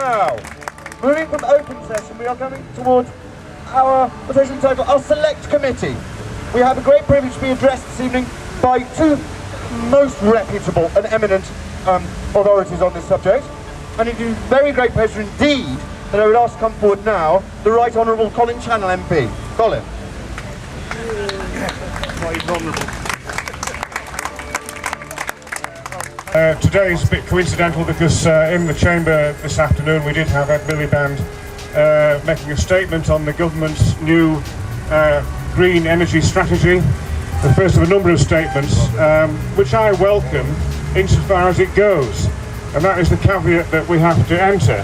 Now, moving from open session, we are coming towards our, what's actually titled, our select committee. We have a great privilege to be addressed this evening by two most reputable and eminent authorities on this subject. And it is very great pleasure indeed that I would ask to come forward now the Right Honourable Colin Challen MP. Colin. Right Honourable. Today is a bit coincidental because in the Chamber this afternoon we did have Ed Miliband making a statement on the government's new green energy strategy, the first of a number of statements, which I welcome insofar as it goes. And that is the caveat that we have to enter,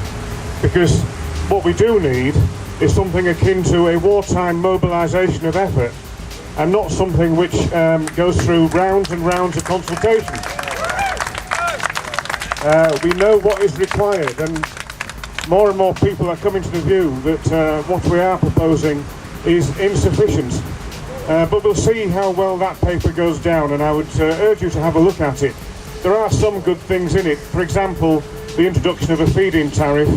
because what we do need is something akin to a wartime mobilisation of effort, and not something which goes through rounds and rounds of consultation. We know what is required, and more and more people are coming to the view that what we are proposing is insufficient. But we'll see how well that paper goes down, and I would urge you to have a look at it. There are some good things in it. For example, the introduction of a feed-in tariff,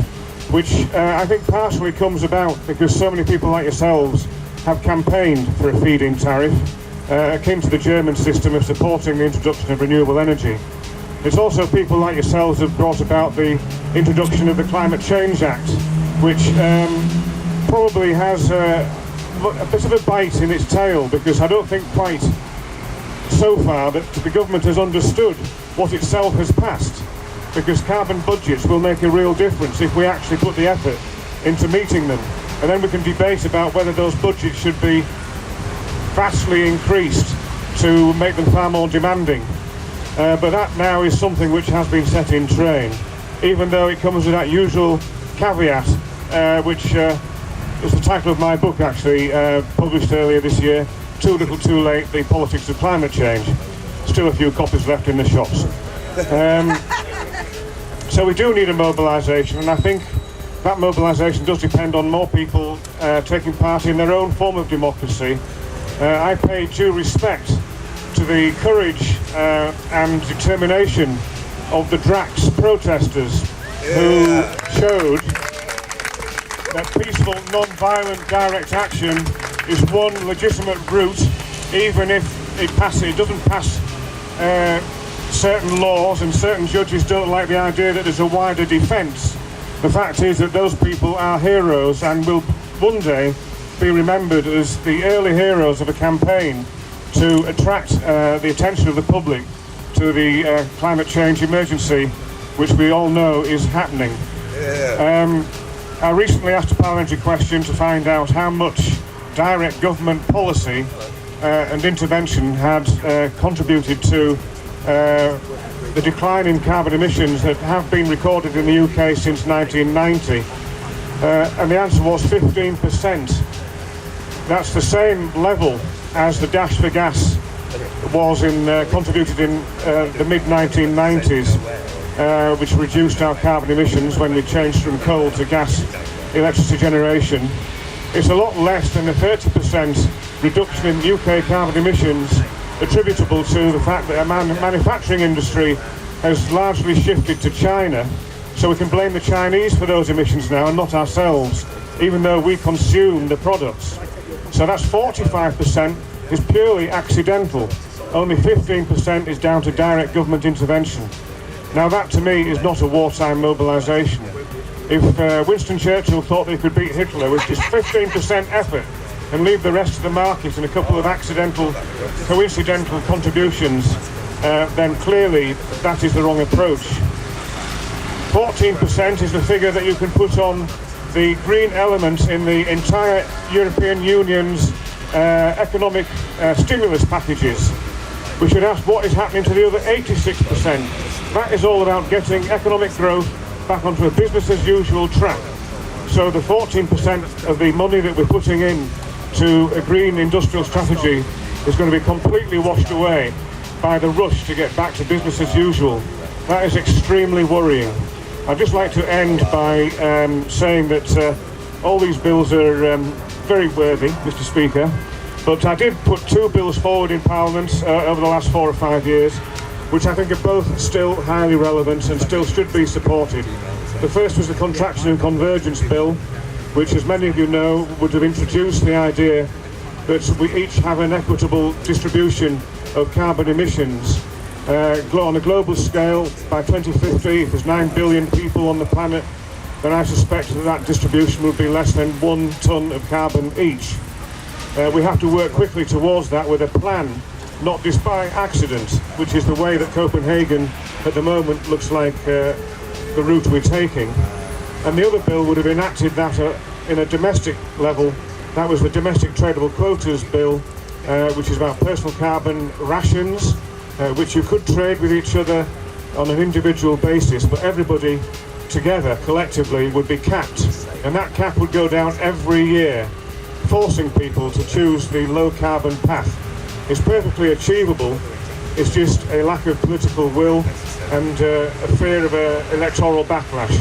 which I think partially comes about because so many people like yourselves have campaigned for a feed-in tariff, akin to the German system of supporting the introduction of renewable energy. It's also people like yourselves who have brought about the introduction of the Climate Change Act, which probably has a bit of a bite in its tail, because I don't think quite so far that the government has understood what itself has passed, because carbon budgets will make a real difference if we actually put the effort into meeting them. And then we can debate about whether those budgets should be vastly increased to make them far more demanding. But that now is something which has been set in train, even though it comes with that usual caveat, which is the title of my book, actually, published earlier this year, Too Little Too Late, The Politics of Climate Change. Still a few copies left in the shops. So we do need a mobilisation, and I think that mobilisation does depend on more people taking part in their own form of democracy. I pay due respect to the courage and determination of the Drax protesters who showed that peaceful, non-violent direct action is one legitimate route, even if it doesn't pass certain laws, and certain judges don't like the idea that there's a wider defence. The fact is that those people are heroes and will one day be remembered as the early heroes of a campaign to attract the attention of the public to the climate change emergency, which we all know is happening. I recently asked a parliamentary question to find out how much direct government policy and intervention had contributed to the decline in carbon emissions that have been recorded in the UK since 1990. And the answer was 15%. That's the same level as the Dash for Gas was contributed in the mid-1990s, which reduced our carbon emissions when we changed from coal to gas electricity generation. It's a lot less than the 30% reduction in UK carbon emissions attributable to the fact that our manufacturing industry has largely shifted to China. So we can blame the Chinese for those emissions now and not ourselves, even though we consume the products. So that's 45% is purely accidental. Only 15% is down to direct government intervention. Now that to me is not a wartime mobilisation. If Winston Churchill thought they could beat Hitler with just 15% effort and leave the rest of the market and a couple of accidental, coincidental contributions, then clearly that is the wrong approach. 14% is the figure that you can put on the green element in the entire European Union's economic stimulus packages. We should ask what is happening to the other 86%. That is all about getting economic growth back onto a business as usual track. So the 14% of the money that we're putting in to a green industrial strategy is going to be completely washed away by the rush to get back to business as usual. That is extremely worrying. I'd just like to end by saying that all these bills are very worthy, Mr. Speaker, but I did put two bills forward in Parliament over the last 4 or 5 years, which I think are both still highly relevant and still should be supported. The first was the Contraction and Convergence Bill, which, as many of you know, would have introduced the idea that we each have an equitable distribution of carbon emissions. On a global scale, by 2050, if there's 9 billion people on the planet, then I suspect that that distribution will be less than 1 tonne of carbon each. We have to work quickly towards that with a plan, not just by accident, which is the way that Copenhagen at the moment looks like the route we're taking. And the other bill would have enacted that in a domestic level. That was the Domestic Tradable Quotas Bill, which is about personal carbon rations, which you could trade with each other on an individual basis, but everybody together, collectively, would be capped. And that cap would go down every year, forcing people to choose the low carbon path. It's perfectly achievable. It's just a lack of political will and a fear of an electoral backlash.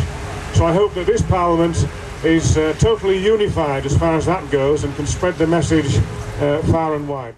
So I hope that this Parliament is totally unified as far as that goes and can spread the message far and wide.